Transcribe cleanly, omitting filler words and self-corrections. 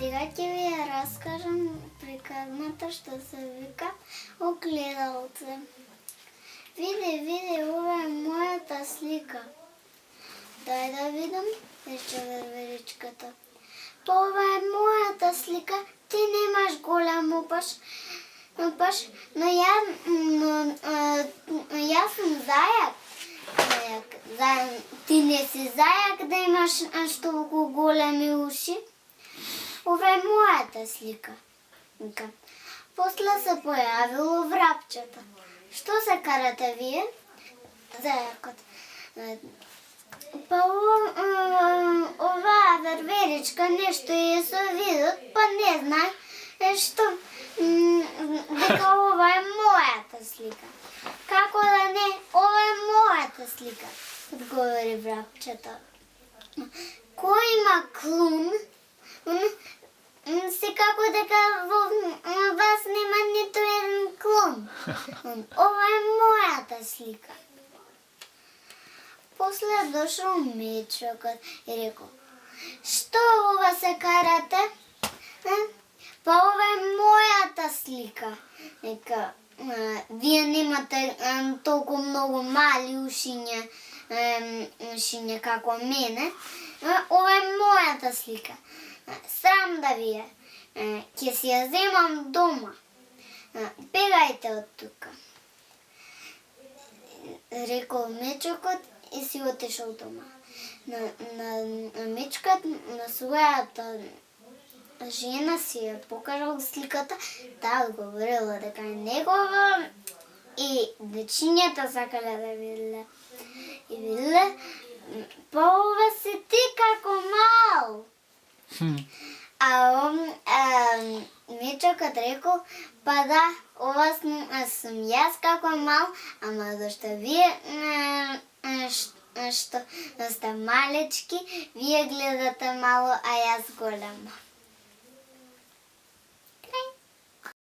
Сега ќе ви ја раскажам приказната што се вика Огледалце. Види, ова е мојата слика. Дај да видам, рече верверичката. Па ова е мојата слика, ти немаш голем опаш, но јас сум зајак. Ти не си зајак да имаш толку големи уши. Ова е мојата слика. После се појавило врапчето. Што се карате вие? Зајакот. Па оваа верверичка нешто е со видот, па не знае што дека ова е мојата слика. Како да не, ова е мојата слика, одговори врапчето. Кој има клун? Секако дека во вас нема ниту еден клон. Ова е мојата слика. После дошол мечокот и рекол: што ова се карате? Па ова е мојата слика. Нека вие немате толку многу мали ушиња како мене. Ова е мојата слика. Срам да ви е. Ќе си ја земам дома. Бегајте од тука. Рекол мечокот и си отишол дома. На мечкот, на својата жена си ја покажал сликата, таа одговорила дека е негова и дечињата сакале да виделе. И виделе, па ова си ти како мал. Мечокот рекол: па да, ова сум јас како мал, ама зашто вие што сте малечки, вие гледате мало, а јас голема.